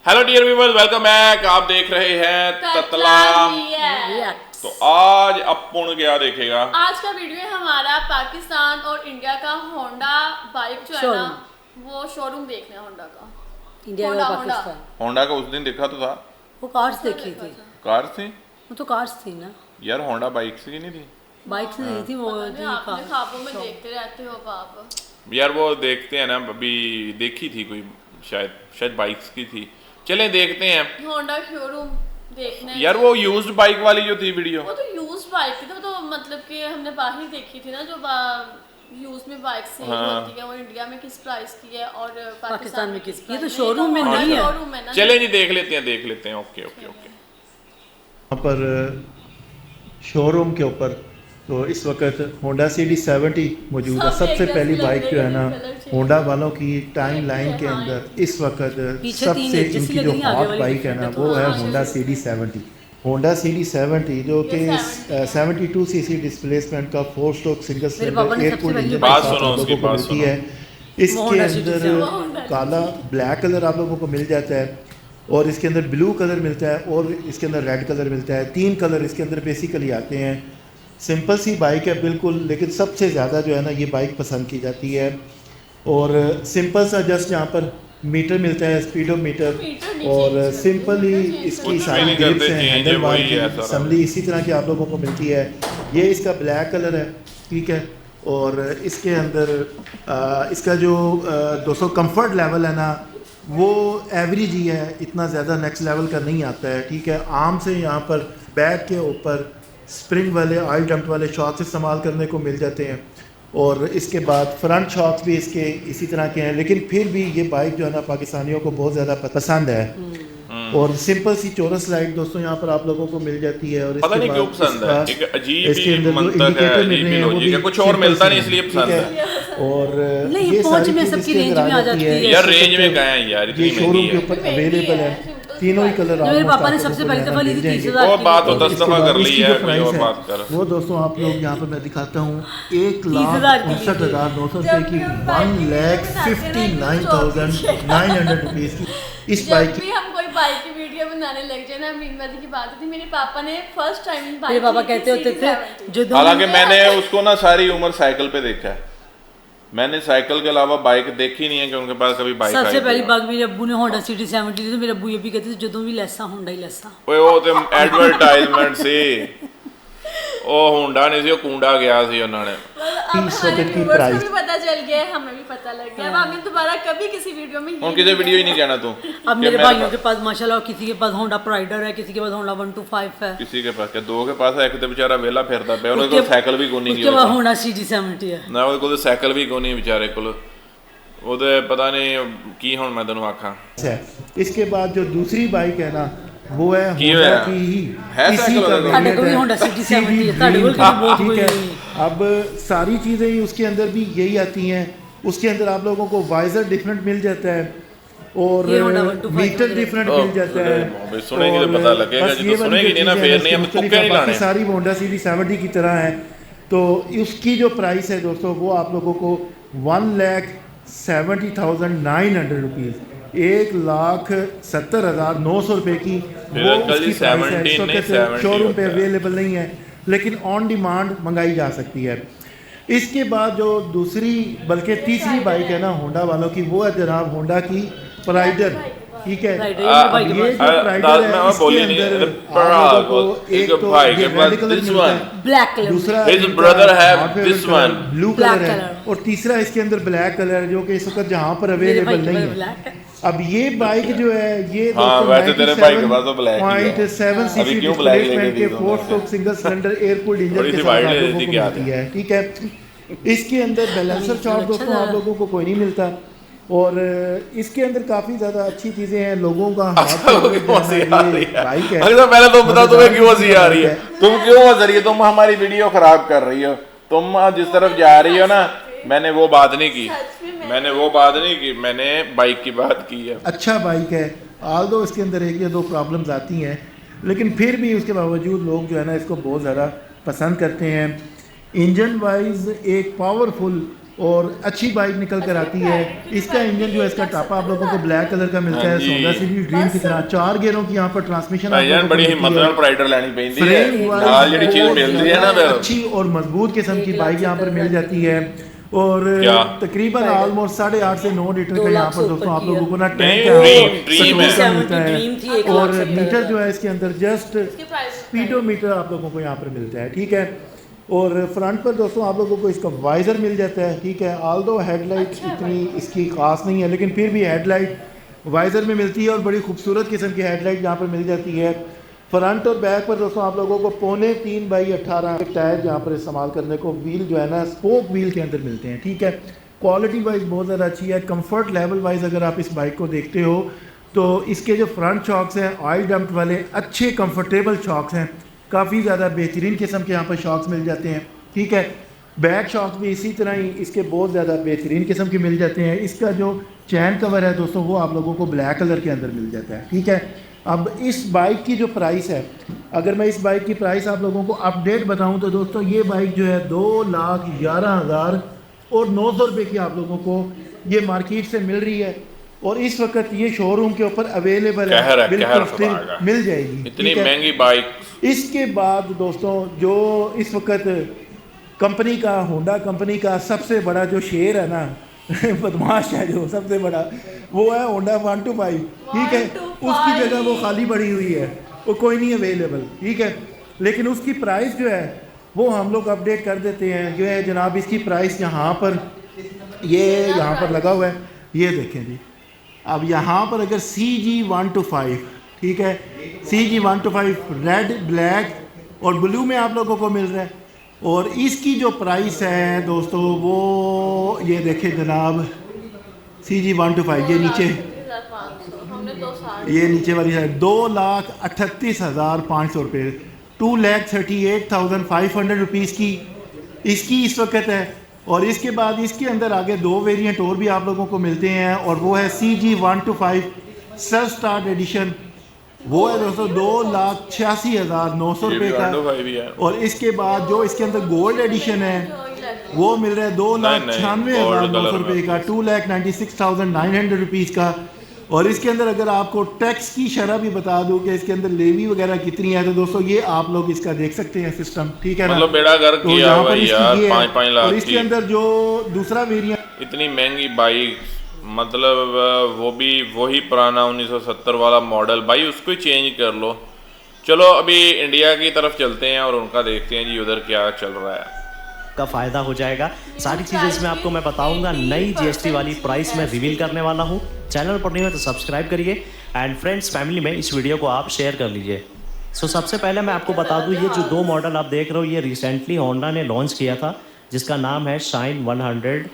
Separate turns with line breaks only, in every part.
Hello dear viewers, welcome back. आप देख रहे हैं ततला। तो आज अपन क्या देखेगा?
आज का वीडियो है हमारा पाकिस्तान और इंडिया का होंडा बाइक जो है ना, वो शोरूम देखना है होंडा का।
इंडिया और पाकिस्तान।
होंडा का उस दिन देखा तो था,
वो कार्स देखी थी।
कार थी
वो तो कार्स थी ना
यार, होंडा बाइक से नहीं थी।
बाइक से नहीं थी वो।
आपने ख्वाबों में देखते रहते हो आप
यार वो देखते हैं ना, अभी देखी थी कोई, शायद बाइक्स की थी। चलें देखते हैं
होंडा शोरूम देखने।
यार वो यूज्ड बाइक वाली जो थी वीडियो,
वो तो यूज्ड बाइक थी, तो मतलब कि हमने बाहर देखी थी ना, जो यूज में बाइक सेल होती है, वो इंडिया में किस प्राइस की है और
पाकिस्तान में किस की है। तो शोरूम में नहीं है।
चलें जी देख लेते हैं। Okay okay okay.
यहाँ पर शोरूम के ऊपर तो इस वक्त होंडा CD70 मौजूद है। सबसे पहली बाइक जो है ना होंडा वालों की टाइम लाइन के अंदर इस वक्त सबसे इनकी जो हॉट बाइक है ना वो है होंडा CD70। होंडा CD70 जो कि 72 सीसी डिस्प्लेसमेंट का 4 stroke single cylinder air-cooled engine लोगों को मिलती है। इसके अंदर काला ब्लैक कलर आप लोगों को मिल जाता है और इसके अंदर ब्लू कलर मिलता है और इसके अंदर रेड कलर मिलता है। 3 कलर इसके अंदर बेसिकली आते हैं। सिंपल सी बाइक है बिल्कुल, लेकिन सबसे ज़्यादा जो है ना ये बाइक पसंद की जाती है। और सिंपल सा जस्ट यहाँ पर मीटर मिलता है, स्पीडोमीटर, और सिंपल ही इसकी सारी ग्रिप्स हैं, हैंडल बार की असम्बली इसी तरह की आप लोगों को मिलती है। ये इसका ब्लैक कलर है, ठीक है। और इसके अंदर इसका जो दोस्तों कंफर्ट लेवल है ना वो एवरेज ही है, इतना ज़्यादा नेक्स्ट लेवल का नहीं आता है, ठीक है। आम से यहाँ पर बैक के ऊपर स्प्रिंग वाले ऑयल डंप वाले शॉक्स इस्तेमाल करने को मिल जाते हैं और इसके बाद फ्रंट शॉक्स भी इसके इसी तरह के हैं। लेकिन फिर भी ये बाइक जो है ना पाकिस्तानियों को बहुत ज़्यादा पसंद है। और सिंपल सी चौरस लाइट दोस्तों यहाँ पर आप लोगों को मिल जाती है। और
पता नहीं क्यों पसंद है, एक अजीब ही मंतक है, अजीब ही लॉजिक है, कुछ और मिलता नहीं इसलिए पसंद है।
और
ये पहुंच में सबकी रेंज में आ जाती है
यार, रेंज में गए हैं यार, इतनी
शोरूम के ऊपर अवेलेबल है। तीनों ही कलर
मेरे पापा ने सबसे पहली दफा ली थी 30,000
वो बात तो 10 दफा कर ली है, कोई और बात कर।
वो दोस्तों आप लोग यहाँ पर मैं दिखाता हूँ 1,59,900 रुपए की 1,59,900 रुपीज़ की इस बाइक की।
हम कोई बाइक की वीडियो बनाने लग जाए ना, मीनबाजी की बात होती, मेरे पापा ने फर्स्ट टाइम
मेरे पापा कहते होते थे जो,
हालांकि मैंने उसको ना सारी उम्र साइकिल पे देखा है, मैंने साइकिल के अलावा बाइक देखी नहीं है कि उनके पास कभी बाइक।
सबसे पहली बाइक मेरे अब्बू ने होंडा CD70 दी, तो मेरे अब्बू ये भी कहते थे ਜਦੋਂ ਵੀ ਲੈਸਾਂ ਹੋਂਡਾ ਹੀ ਲੈਸਾਂ।
ਓਏ ਉਹ ਤੇ ਐਡਵਰਟਾਈਜ਼ਮੈਂਟ ਸੀ, ਉਹ ਹੋਂਡਾ नहीं सी, ਉਹ ਕੂੰਡਾ ਗਿਆ ਸੀ ਉਹਨਾਂ ने।
भी पता चल गया, हमें भी पता लग गया। अब हमें दोबारा कभी किसी वीडियो में
ਹੁਣ किसी वीडियो ही नहीं कहना तू।
अब मेरे भाइयों के पास माशाल्लाह किसी के पास होंडा प्राइडर है, किसी के पास होंडा 125 है,
किसी के पास क्या, दो के पास है, एक तो बेचारा वेला फिरदा पिया, ਉਹਦੇ ਕੋਲ ਸਾਈਕਲ ਵੀ ਕੋਨੀ
उसके बाद होंडा CD70 है
ਨਾ, ਉਹਦੇ ਕੋਲ ਸਾਈਕਲ ਵੀ ਕੋਨੀ ਵਿਚਾਰੇ ਕੋਲ, ਉਹਦੇ ਪਤਾ नहीं ਕੀ ਹੁਣ मैं ਤੈਨੂੰ ਆਖਾਂ।
इसके बाद जो दूसरी बाइक है ना वो है
की
होंडा की ही
है
इसी का
ਸਾਡੇ ਕੋਲ ਵੀ ਹੋਂਡਾ CD70 ਹੈ, ਤੁਹਾਡੇ ਕੋਲ ਕਿਹੜੀ ਬਹੁਤ
ठीक है।
कोई
अब सारी चीज़ें ही उसके अंदर भी यही आती हैं। उसके अंदर आप लोगों को वाइजर डिफरेंट मिल जाता है और
ये होंडा 125
मीटर डिफरेंट मिल जाता है।
सुनेगी तो पता लगेगा,
बस
जो
ये
सुनेगी नहीं ना फिर नहीं, हम तुक्के नहीं लाने।
सारी होंडा CD70 की तरह है। तो उसकी जो प्राइस है दोस्तों वो आप लोगों को 1,70,900 रुपीज़, 1,70,900 रुपए की वो उसकी प्राइस है। इस वक्त शोरूम पे अवेलेबल नहीं है, लेकिन ऑन डिमांड मंगाई जा सकती है। इसके बाद जो दूसरी बल्कि तीसरी बाइक है ना होंडा वालों की, वो है जनाब होंडा की प्राइडर, ठीक है। ये जो प्राइडर है इसके अंदर आप लोगों को एक तो रेड कलर मिलता है,
ब्लैक कलर,
दूसरा
His brother have this one
blue colour है, और तीसरा इसके अंदर ब्लैक कलर है जो कि इस वक्त जहाँ पर अवेलेबल नहीं है। अब ये बाइक जो है ये
वैसे तेरे भाई के पास तो ब्लैक ही है।
97 सीसी डिस्प्लेसमेंट के 4 stroke single cylinder air-cooled engine के साथ आप लोगों को मिलती है, ठीक है। इसके अंदर बैलेंसर शॉट दोस्तों आप लोगों को कोई नहीं मिलता और इसके अंदर काफी ज्यादा अच्छी चीजें हैं। लोगों का बाइक है।
अगर पहले तो बताओ तुम्हें क्यों हंसी आ रही है, तुम क्यों हंस रही हो, तुम हमारी वीडियो खराब कर रही हो, तुम जिस तरफ जा रही हो ना, मैंने वो बात नहीं की, मैंने बाइक की बात की है।
अच्छा बाइक है, आल्दो इसके अंदर एक या दो प्रॉब्लम्स आती हैं, लेकिन फिर भी उसके बावजूद लोग जो है ना इसको बहुत ज़्यादा पसंद करते हैं। इंजन वाइज एक पावरफुल और अच्छी बाइक निकल कर आती है। इसका इंजन जो है, इसका टापा आप लोगों को ब्लैक कलर का मिलता है,
हाँ जी।
होंडा सिटी ड्रीम की तरह 4 गियरों की यहाँ पर ट्रांसमिशन आप
भाईजान
लोगों को
बड़ी
मिलती
हिम्मत
है।
नाल प्राइडर लेनी पैंदी है
फ्रेम वाइज
नाल जेडी चीज
बहुत
मिलती है ना
ज़्यादा
फिर
अच्छी और मजबूत किस्म की बाइक यहाँ पर मिल जाती है। और
क्या?
तकरीबन ऑलमोस्ट 8.5 से 9 लीटर का
2
यहाँ
लाख
पर
से
दोस्तों
ऊपर
आप
की
लोगों
है।
को ना
नहीं,
टैंक
ड्रीम है।
पेट्रोल का मिलता
ड्रीम थी, 1
है। और
लाख से
मीटर
ऊपर।
जो है इसके अंदर जस्ट
इसके प्राइस
स्पीडोमीटर आप लोगों को यहाँ पर मिलता है, ठीक है। और फ्रंट पर दोस्तों आप लोगों को इसका वाइज़र मिल जाता है, ठीक है। ऑल्दो हेडलाइट इतनी इसकी खास नहीं है, लेकिन फिर भी हेडलाइट वाइज़र में मिलती है और बड़ी खूबसूरत किस्म की हेडलाइट यहाँ पर मिल जाती है। फ्रंट और बैक पर दोस्तों आप लोगों को 3.5x18 टायर यहाँ पर इस्तेमाल करने को, व्हील जो है ना स्पोक व्हील के अंदर मिलते हैं, ठीक है। क्वालिटी वाइज बहुत ज़्यादा अच्छी है। कंफर्ट लेवल वाइज अगर आप इस बाइक को देखते हो तो इसके जो फ्रंट शॉक्स हैं ऑयल डंप वाले अच्छे कंफर्टेबल शॉक्स हैं, काफ़ी ज़्यादा बेहतरीन किस्म के यहाँ पर शॉक्स मिल जाते हैं, ठीक है। बैक शॉक्स भी इसी तरह ही इसके बहुत ज़्यादा बेहतरीन किस्म के मिल जाते हैं। इसका जो चैन कवर है दोस्तों वो आप लोगों को ब्लैक कलर के अंदर मिल जाता है, ठीक है। अब इस बाइक की जो प्राइस है, अगर मैं इस बाइक की प्राइस आप लोगों को अपडेट बताऊं तो दोस्तों ये बाइक जो है 2,11,900 रुपये की आप लोगों को ये मार्केट से मिल रही है। और इस वक्त ये शोरूम के ऊपर अवेलेबल है,
कहर
बिल्कुल
खुदा
स्टिल
का।
मिल जाएगी,
इतनी
ठीक है?
महंगी बाइक
इसके बाद दोस्तों जो इस वक्त कंपनी का, होंडा कंपनी का सबसे बड़ा जो शेर है ना बदमाश है जो सबसे बड़ा, वो है होंडा 125, ठीक है।
125
उसकी जगह वो खाली पड़ी हुई है, वो कोई नहीं अवेलेबल, ठीक है। लेकिन उसकी प्राइस जो है वो हम लोग अपडेट कर देते हैं। जो है जनाब इसकी प्राइस यहाँ पर, ये यहाँ पर लगा हुआ है, ये देखें जी। अब यहाँ पर अगर CG125, ठीक है, CG125 रेड, ब्लैक और ब्लू में आप लोगों को मिल रहा है। और इसकी जो प्राइस है दोस्तों वो ये देखें जनाब, CG125 ये नीचे,
2,500 हमने 2,60
ये नीचे वाली है 2,38,500 रुपये, 2,38,500 रुपीज़ की इसकी इस वक्त है। और इसके बाद इसके अंदर आगे 2 वेरिएंट और भी आप लोगों को मिलते हैं, और वो है CG125 सेल्फ स्टार्ट एडिशन, वो है दोस्तों 2,86,900 रुपये का।
125 भी है।
और इसके बाद जो इसके अंदर गोल्ड एडिशन है वो मिल रहा है
गोल्ड
2,96,900
कलर
रुपये का, 2,96,900 रुपीज़ का। और इसके अंदर अगर आपको टैक्स की शरह भी बता दूं कि इसके अंदर लेवी वगैरह कितनी है, तो दोस्तों ये आप लोग इसका देख सकते हैं सिस्टम, ठीक है ना।
मतलब बेड़ा गर्क
तो
किया
यहाँ
हुआ
पर
है
इसकी
यार,
ये है।
5-5 लाख
और इसके
की
अंदर जो दूसरा वेरिएंट,
इतनी महंगी बाइक, मतलब वो भी वही पुराना 1970 वाला मॉडल, भाई उसको ही चेंज कर लो। चलो अभी इंडिया की तरफ चलते हैं और उनका देखते हैं जी उधर क्या चल रहा है।
का फ़ायदा हो जाएगा। सारी चीज़ें इसमें आपको मैं बताऊंगा। नई GST वाली प्राइस मैं रिवील करने वाला हूँ। चैनल पर नहीं है तो सब्सक्राइब करिए एंड फ्रेंड्स फैमिली में इस वीडियो को आप शेयर कर लीजिए। सबसे पहले मैं आपको बता दूँ, ये जो 2 मॉडल आप देख रहे हो ये रिसेंटली होंडा ने लॉन्च किया था, जिसका नाम है शाइन 100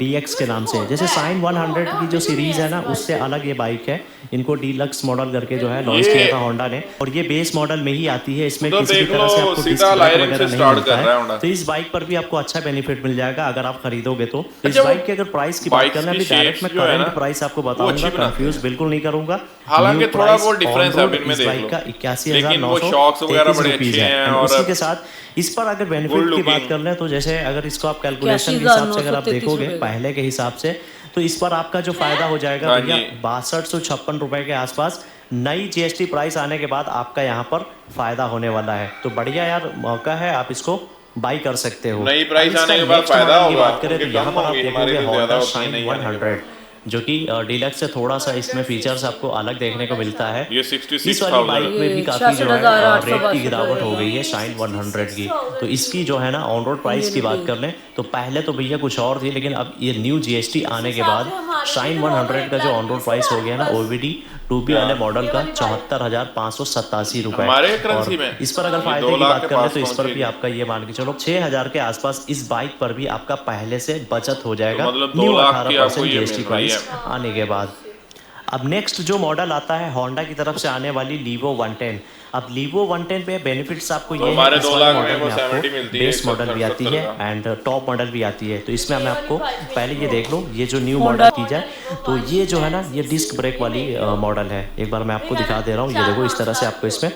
DX के नाम से। जैसे शाइन 100 की जो सीरीज़ है ना उससे अलग ये बाइक है, इनको डीलक्स मॉडल करके जो है लॉन्च किया था होंडा ने, और ये बेस मॉडल में ही आती है। इसमें
तो
किसी भी
देख
तरह से
लो,
आपको
सीधा
डिस्क
लाइरिंग
वगैरह
से
नहीं
स्टार्ट
मिलता
कर रहा है
है।
होंडा।
तो इस बाइक पर भी आपको अच्छा बेनिफिट मिल जाएगा अगर आप खरीदोगे तो। इस
अच्छा, वो
बाइक की अगर प्राइस की बात
बाइक्स
करें,
की
अभी डायरेक्ट
shapes
मैं
जो है ना,
करंट प्राइस आपको
वो
बताऊंगा,
अच्छी बनाते
कंफ्यूज बिल्कुल नहीं करूंगा।
हालांकि
न्यू
थोड़ा
प्राइस
बहुत डिफरेंस
ऑन
है
रोड
इनमें
इस
देख
बाइक
लो,
का
लेकिन वो शॉक्स वगैरह बड़े अच्छे हैं।
एंड
और
उसी के साथ इस पर अगर
Good
बेनिफिट की बात
looking।
कर लें तो जैसे अगर इसको आप कैलकुलेशन के हिसाब से अगर आप
81,933
देखोगे
रुपए।
पहले के हिसाब से, तो इस पर आपका जो फायदा हो जाएगा
हाँ
भैया
जी।
6256 रुपए के आसपास नई GST प्राइस आने के बाद आपका यहाँ पर फायदा होने वाला है। तो बढ़िया यार मौका है, आप इसको बाई कर सकते हो।
नई प्राइस
अब इसका
आने के बाद
next
फायदा
मॉडल की
होगा,
बात करें तो
क्योंकि
यहाँ
कम
पर आप
होगी, हमारी
देखोगे
तो ज़्यादा
होंडा
होती
शाइन
नहीं आने के
100 जो कि डीलक्स से थोड़ा सा इसमें फीचर्स आपको अलग देखने को मिलता है।
ये
इस वाली
66,000
बाइक में भी
ये
काफ़ी जो है
66,800
रेट की गिरावट हो गई है शाइन 100 की। तो इसकी जो है ना ऑन रोड प्राइस की बात कर लें तो पहले तो भैया कुछ और थी, लेकिन अब ये न्यू GST आने के बाद शाइन 100 का जो ऑन रोड प्राइस हो गया ना OBD 2B वाले मॉडल का 74,587 रुपए।
हमारे करेंसी
और
में
इस पर अगर
ये
फायदे
2
की
लाख
बात
के
कर ले
पास
तो इस पर
पहुंची।
भी आपका ये मान के चलो 6,000 के आसपास इस बाइक पर भी आपका पहले से बचत हो जाएगा
तो मतलब 2
न्यू
लाख की आपको
18%
ये
GST
मिल रही है।
प्राइस आने के बाद। अब नेक्स्ट जो मॉडल आता है होंडा की तरफ से आने वाली लीवो 110। अब लीवो 110 पे बेनिफिट्स आपको ये
हमारे
है,
2
इस
लाख
मॉडल
में वो
में
70
आपको
मिलती है,
बेस मॉडल भी आती है
70
एंड टॉप मॉडल भी आती है। तो इसमें हमें आपको पहले ये देख लो, ये जो न्यू मॉडल की जाए तो ये जो है ना, ये डिस्क ब्रेक वाली मॉडल है। एक बार मैं आपको दिखा दे रहा हूँ, ये देखो इस तरह से आपको इसमें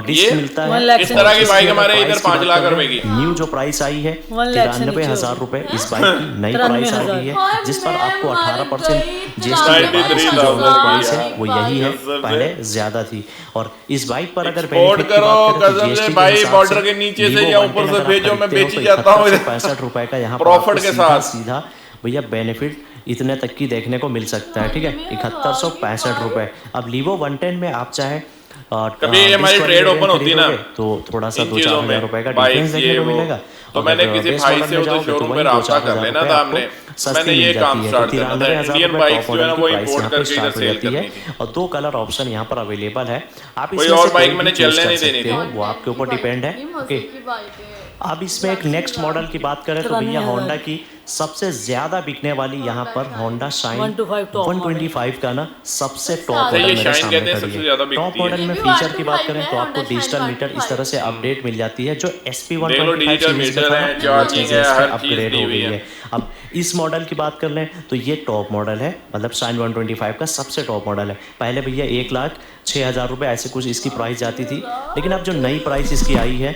डिस्क मिलता है।
इस तरह की बाइक हमारे इधर 5 लाख रुपए की।
न्यू जो प्राइस आई है
1 लाख से
93,000 रुपए इस बाइक की नई प्राइस आ गई है, जिस पर आपको 18% जीएसटी के बाद इसकी जो प्राइस है वो यही है, पहले ज्यादा थी। और इस बाइक पर अगर
एक्सपोर्ट करो कसम से भाई, बॉर्डर के नीचे से या ऊपर से भेजो, मैं बेची जाता हूँ
65 रुपए का यहाँ
प्रॉफिट के साथ
सीधा भैया बेनिफिट इतने तक की देखने को मिल सकता है। ठीक है, 7165 रुपए। अब लीवो 110 में आप चाहे
कभी हमारी ट्रेड ओपन होती ना
तो थोड़ा सा 2-4 हजार रुपए का
बाइक
डिफरेंस देखने को मिलेगा।
तो मैंने किसी भाई से उधर शोरूम पे राब्ता कर लेना था हमने, मैंने ये काम स्टार्ट करना था। इंडियन बाइक्स जो है ना वो इंपोर्ट करके इधर सेल करनी थी।
और 2 कलर ऑप्शन यहाँ पर अवेलेबल है, आप
कोई और बाइक मैंने चलने नहीं देनी थी,
वो आपके ऊपर डिपेंड है। ओके, अब इसमें एक नेक्स्ट मॉडल की बात करें तो भैया होंडा की सबसे ज्यादा बिकने वाली यहाँ पर होंडा शाइन 125 का ना सबसे टॉप मॉडल मेरे सामने खड़ी है। टॉप मॉडल में फीचर की बात करें तो आपको डिजिटल मीटर इस तरह से अपडेट मिल जाती है, जो SP 125 सीरीज में था वो चीजें अपग्रेड हो गई है। अब इस मॉडल की बात कर लें तो ये टॉप मॉडल है, मतलब शाइन 125 का सबसे टॉप मॉडल है। पहले भैया 1,06,000 रुपए ऐसे कुछ इसकी प्राइस जाती थी, लेकिन अब जो नई प्राइस इसकी आई है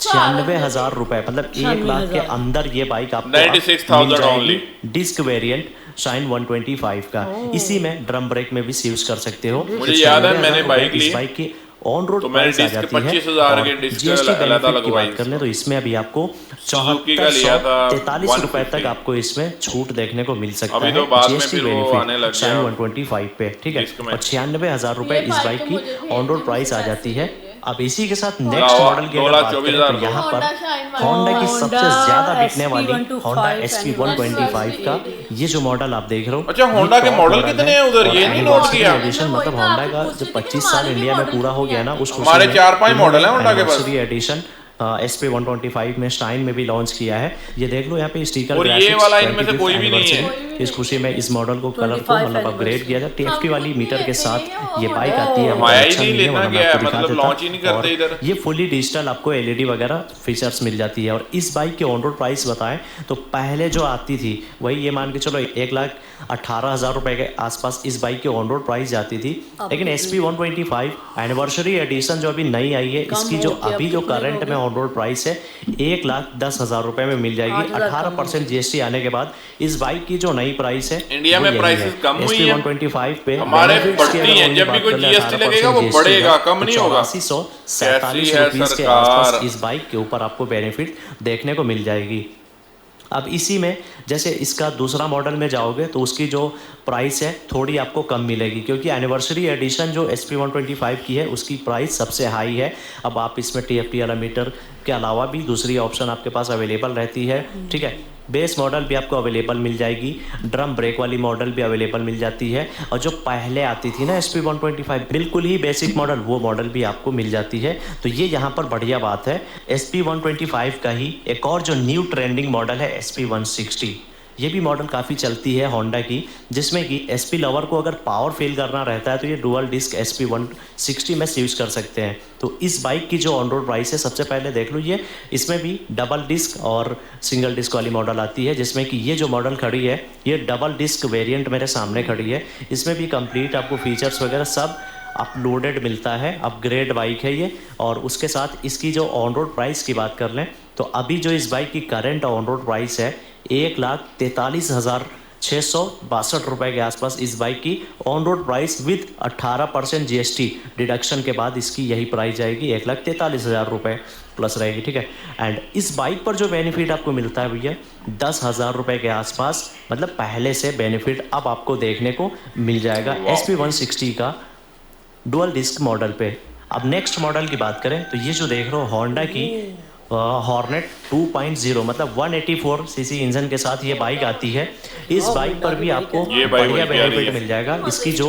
96,000 रुपए, मतलब 1 लाख के अंदर ये बाइक आपको
96,000 ओनली।
डिस्क वेरिएंट शाइन 125 का, इसी में ड्रम ब्रेक में भी यूज कर सकते हो।
मुझे याद है मैंने बाइक ली,
इस बाइक की ऑन रोड
तो मैंने
प्राइस आ
डिस्क
जाती है
25,000 के डिस्क
जीएसटी
अलग
बेनिफिट की
लगवाई
बात कर ले तो इसमें अभी आपको
सुजुकी का लिया था
43 रुपए
150
तक आपको इसमें छूट देखने को मिल सकता
अभी
है।
तो बाद में
जीएसटी
फिर वो आने लग
बेनिफिट
गया
शाइन 125 पे, ठीक है।
डिस्क में।
और 96,000 रुपए इस बाइक की ऑन रोड प्राइस आ जाती है। अब इसी के साथ नेक्स्ट
लावा,
मॉडल की अगर बात करें
2,24,000
तो यहाँ पर
होंडा
होंडा की सबसे
होंडा
ज्यादा बिकने वाली
SP125
होंडा SP 125 का ये जो मॉडल आप देख रहे हो।
अच्छा,
ये
होंडा के
top
मॉडल
है
कितने हैं उधर,
और
ये नहीं नोट किया?
एडिशन मतलब होंडा का जब 25 साल इंडिया में पूरा हो गया ना, उस खुशी
हमारे
में
4-5 मॉडल हैं होंडा के पास।
एनिवर्सरी एडिशन SP 125 में शाइन में भी लॉन्च किया है। ये देख लो यहाँ पे स्टिकर
और ये
ग्राफिक्स,
वाला इनमें से
25th
कोई भी नहीं है।
anniversary। इस खुशी में इस मॉडल को कलर को
25
मतलब अपग्रेड किया था। TFT वाली मीटर के साथ ये बाइक आती है।
माया ही
अच्छा
नहीं
नहीं है,
लेना
वरना मैं
गया है,
आपको दिखा
मतलब
देता।
लॉन्च ही नहीं करते
और
इधर।
ये फुली डिजिटल आपको LED वगैरह फीचर्स मिल जाती है। और इस बाइक के ऑन रोड प्राइस बताएं तो पहले जो आती थी वही ये मान के चलो 1,18,000 रुपए के आसपास इस बाइक की ऑन रोड प्राइस जाती थी। लेकिन SP 125 एनिवर्सरी एडिशन जो अभी नई आई है, इसकी जो अभी जो करंट में ऑन रोड प्राइस है 1,10,000 रुपए में मिल जाएगी। 18% जीएसटी आने के बाद इस बाइक की जो नई प्राइस है
इंडिया में प्राइसेस कम हुई
SP
है,
125 पे
हमारे
benefits की
बढ़ती
अगर
हैं,
हम
जब भी
बात
कोई
कर लें,
GST
18%
लगेगा वो
GST
बढ़ेगा, कम
तो
नहीं होगा।
8447
कैसी है
रुपीस के
सरकार।
आसपास इस बाइक के ऊपर आपको बेनिफिट देखने को मिल जाएगी। अब इसी में जैसे इसका दूसरा मॉडल में जाओगे तो उसकी जो प्राइस है थोड़ी आपको कम मिलेगी, क्योंकि एनिवर्सरी एडिशन जो SP 125 की है उसकी प्राइस सबसे हाई है। अब आप इसमें TFT वाला मीटर के अलावा भी दूसरी ऑप्शन आपके पास अवेलेबल रहती है, ठीक है। बेस मॉडल भी आपको अवेलेबल मिल जाएगी, ड्रम ब्रेक वाली मॉडल भी अवेलेबल मिल जाती है। और जो पहले आती थी ना SP 125 बिल्कुल ही बेसिक मॉडल, वो मॉडल भी आपको मिल जाती है। तो ये यहाँ पर बढ़िया बात है। SP 125 का ही एक और जो न्यू ट्रेंडिंग मॉडल है SP 160, ये भी मॉडल काफ़ी चलती है होंडा की, जिसमें कि SP लवर को अगर पावर फील करना रहता है तो ये डुअल डिस्क SP 160 में यूज कर सकते हैं। तो इस बाइक की जो ऑन रोड प्राइस है सबसे पहले देख लो, ये इसमें भी डबल डिस्क और सिंगल डिस्क वाली मॉडल आती है, जिसमें कि ये जो मॉडल खड़ी है ये डबल डिस्क वेरिएंट मेरे सामने खड़ी है। इसमें भी कंप्लीट आपको फीचर्स वगैरह सब अपलोडेड मिलता है, अपग्रेड बाइक है ये। और उसके साथ इसकी जो ऑन रोड प्राइस की बात कर लें तो अभी जो इस बाइक की करंट ऑन रोड प्राइस है 1,43,662 रुपए के आसपास इस बाइक की on road price with 18% GST deduction के बाद इसकी यही प्राइस जाएगी 1,43,000 रुपए प्लस रहेगी, ठीक है। एंड इस बाइक पर जो बेनिफिट आपको मिलता है भैया 10,000 रुपए के आसपास, मतलब पहले से बेनिफिट अब आपको देखने को मिल जाएगा SP 160 का डुअल डिस्क मॉडल पे। अब नेक्स्ट मॉडल की बात करें तो ये जो देख रहे हो होंडा की हॉर्नेट 2.0 मतलब 184 सीसी इंजन के साथ ये बाइक आती है। इस बाइक पर भी आपको
ये बाइक
बढ़िया
बड़ी प्यारी
बेनिफिट
है।
मिल जाएगा। इसकी जो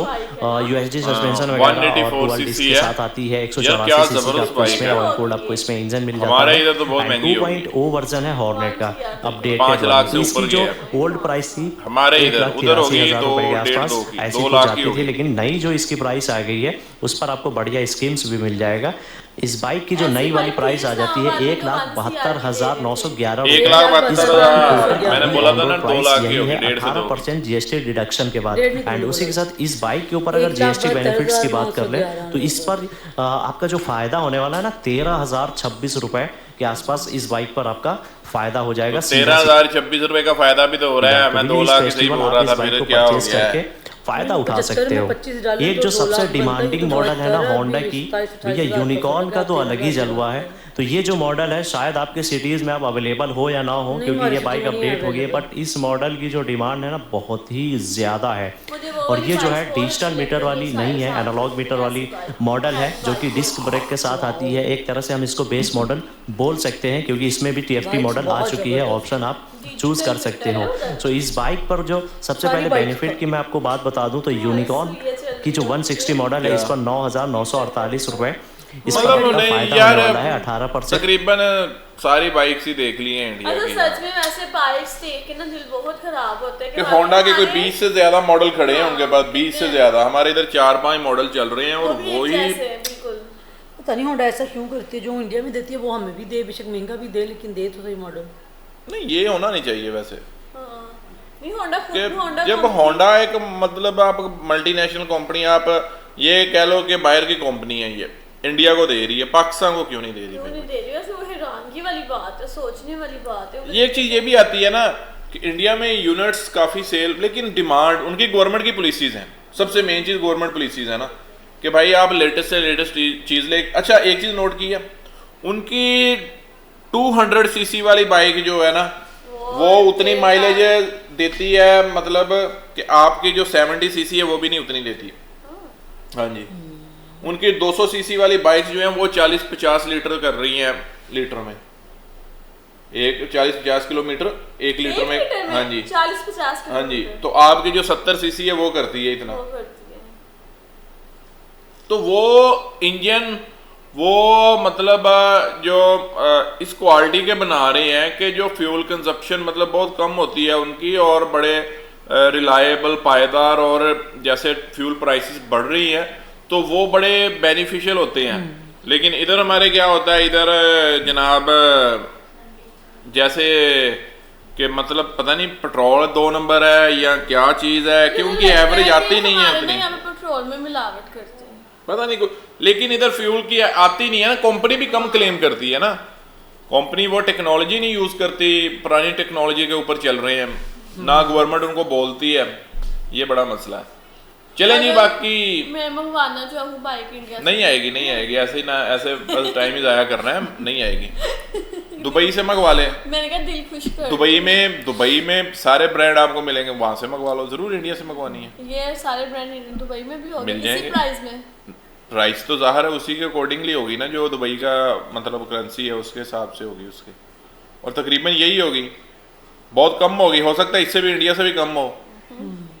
यूएसडी सस्पेंशन
184
वगैरह और डुअल डिस्क
सीसी
के
है।
साथ आती है।
यार क्या
184 सीसी का
जबरदस्त
आपको
बाइक
इसमें
है।
ऑन कोड आपको इसमें इंजन मिल जाता
हमारे
है।
इधर तो बहुत महंगी होगी।
2.0 वर्जन है हॉर्नेट का
5 लाख से
अपडेटेड। इसकी
ऊपर की
जो
है।
ओल्ड प्राइस थी
हमारे इधर, उधर होगी
1,83,000 रुपए के
2.5
आसपास
की,
ऐसी
2
कुछ
लाख की
आती थी,
होगी।
लेकिन नई जो इसकी प्राइस आ गई है उस पर आपको बढ़िया स्कीम्स भी मिल जाएगा। इस बाइक की जो
ऐसी
नई वाली
बाइक
प्राइस आ
थी
जाती है
ना,
1,72,911
1
रुपए।
लाख
इस पर
72,000 मैंने
की
बोला था ना 2
प्राइस
लाख की
यही
होगी,
है
1.5 से 2।
18% जीएसटी डिडक्शन के बाद।
डेढ़ नहीं
एंड
बोला।
उसी के साथ इस बाइक के ऊपर अगर जीएसटी बेनिफिट्स की बात कर ले तो इस पर आपका जो फायदा होने वाला है ना 13,026 रुपए के आसपास इस बाइक पर आपका फायदा हो जाएगा।
13,026 रुपए का फायदा भी तो हो रहा है। मैं 2 लाख की सही बोल रहा था, फिर क्या हो गया है?
फायदा उठा
75
सकते
में
हो।
25 डालें
एक
तो
जो
2
सबसे
लाख बनता ही,
डिमांडिंग
तो
मॉडल है ना
72
होंडा की
27
भैया,
28
यूनिकॉर्न का तो
हजार
अलग ही जलवा है। तो ये जो मॉडल है शायद आपके सिटीज में अब अवेलेबल हो या ना हो,
नहीं,
क्योंकि
हमारी
ये बाइक
सिटी में नहीं
अपडेट हो गई है,
available।
बट इस मॉडल की जो डिमांड है ना बहुत ही ज़्यादा है।
मुझे वो
और
वाली
ये जो है
बाइक बहुत
डिजिटल
अच्छी
मीटर
लगती है,
वाली
वो
नहीं है,
साइड
एनालॉग
साइड
मीटर
ऐसी
वाली
बाइक।
मॉडल है जो कि
बाइक
डिस्क ब्रेक के साथ आती है। एक तरह से हम इसको बेस मॉडल बोल सकते हैं, क्योंकि इसमें भी टीएफटी
बाइक
मॉडल आ
बहुत
चुकी है,
जबरदस्त।
ऑप्शन आप चूज कर सकते हो। सो इस बाइक पर जो सबसे
सारी
पहले
बाइक्स
बेनिफिट
पर।
की मैं आपको बात बता दूं तो यूनिकॉर्न की जो 160 मॉडल है इस पर 9,948 रुपए इस पर
मतलब
आपका
नहीं
फायदा
यार,
होने वाला है 18%।
तकरीबन सारी बाइक्स ही देख ली हैं इंडिया
अच्छा
की।
सच में वैसे बाइक्स देख के ना दिल बहुत खराब होता है
कि होंडा के कोई 20 से ज्यादा मॉडल खड़े हैं उनके पास, 20 से
कितने?
ज्यादा। हमारे इधर 4-5 मॉडल चल रहे हैं और
वो
वो
भी
ही
एक जैसे हैं, बिल्कुल।
पता नहीं होंडा ऐसा क्यों करती है, जो इंडिया में देती है वो हमें भी दे, बेशक महंगा भी दे, लेकिन दे तो सही मॉडल।
नहीं, ये होना नहीं चाहिए वैसे।
हाँ। नहीं होंडा खुद
कि
होंडा
जब होंडा एक मतलब आप मल्टीनेशनल कंपनी, आप ये कह लो कि बाहर की कंपनी है, ये इंडिया को दे रही है, पाकिस्तान को क्यों नहीं दे रही
क्यों
भाई?
नहीं दे रही? वैसे वो हैरानगी वाली बात है, सोचने वाली बात है।
ये एक चीज ये भी आती है ना कि इंडिया में यूनिट्स काफी सेल, लेकिन डिमांड उनकी गवर्नमेंट की पॉलिसीज हैं। सबसे मेन चीज गवर्नमेंट पॉलिसीज है ना कि भाई आप लेटेस्ट से लेटेस्ट चीज ले। अच्छा एक चीज नोट की है, उनकी 200 सीसी वाली बाइक जो है ना वो उतनी माइलेज देती है, मतलब कि आपकी जो 70 सीसी है वो भी नहीं उतनी देती है। हाँ जी, उनकी 200 सीसी वाली बाइक जो है वो 40-50 लीटर कर रही हैं लीटर में, एक 40-50 किलोमीटर 1 लीटर में। हाँ जी
40-50
हाँ जी, तो आपकी जो 70 सीसी है वो करती है इतना।
वो करती है।
तो वो इंजन वो मतलब जो इस क्वालिटी के बना रहे हैं कि जो फ्यूल कंजप्शन मतलब बहुत कम होती है उनकी, और बड़े रिलायबल पायदार, और जैसे फ्यूल प्राइसेस बढ़ रही हैं तो वो बड़े बेनिफिशियल होते हैं। लेकिन इधर हमारे क्या होता है, इधर जनाब जैसे कि मतलब पता नहीं पेट्रोल 2 नंबर है या क्या चीज़ है कि उनकी एवरेज आती नहीं है उतनी,
यहाँ पे पेट्रोल में मिलावट करते हैं
पता नहीं कुछ। लेकिन इधर फ्यूल की आती नहीं है ना, कंपनी भी कम क्लेम करती है ना, कंपनी वो टेक्नोलॉजी नहीं यूज करती, पुरानी टेक्नोलॉजी के ऊपर चल रहे हैं ना, गवर्नमेंट उनको बोलती है, ये बड़ा मसला है। चले जी, बाकी
मैं मंगवाना चाहूँ बाइक इंडिया से।
नहीं आएगी, नहीं आएगी, ऐसे ही ना, ऐसे बस टाइम ही जाया करना है, नहीं आएगी। दुबई से मंगवा ले,
मैंने कहा दिल खुश कर
दुबई में सारे ब्रांड आपको मिलेंगे, वहां से मंगवा लो, जरूर इंडिया से मंगवानी है।
ये सारे ब्रांड दुबई में भी होंगे
मिल
इसी
जाएंगे।
प्राइस में।
प्राइस तो जाहिर है उसी के अकॉर्डिंगली होगी ना, जो दुबई का मतलब करेंसी है उसके हिसाब से होगी उसके, और तकरीबन यही होगी, बहुत कम होगी, हो सकता है इससे भी इंडिया से भी कम हो।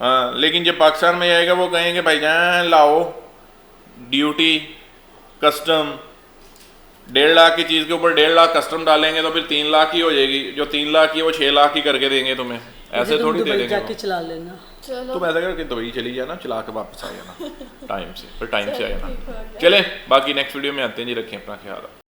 हाँ, लेकिन जब पाकिस्तान में आएगा वो कहेंगे भाईजान लाओ ड्यूटी कस्टम, 1.5 लाख की चीज़ के ऊपर 1.5 लाख कस्टम डालेंगे तो फिर 3 लाख की हो जाएगी, जो 3 लाख की है वो 6 लाख की करके देंगे तुम्हें, ऐसे
तुम
थोड़ी दे
दुबई
देंगे
जाके
वो।
चला लेना।
चलो
तुम ऐसा करके दुबई चली जाना, चला के वापस आ जाना टाइम से, फिर टाइम से आ
ठीक हो
जाना।
गया।
चले बाकी नेक्स्ट वीडियो में आते हैं जी, रखें अपना ख्याल।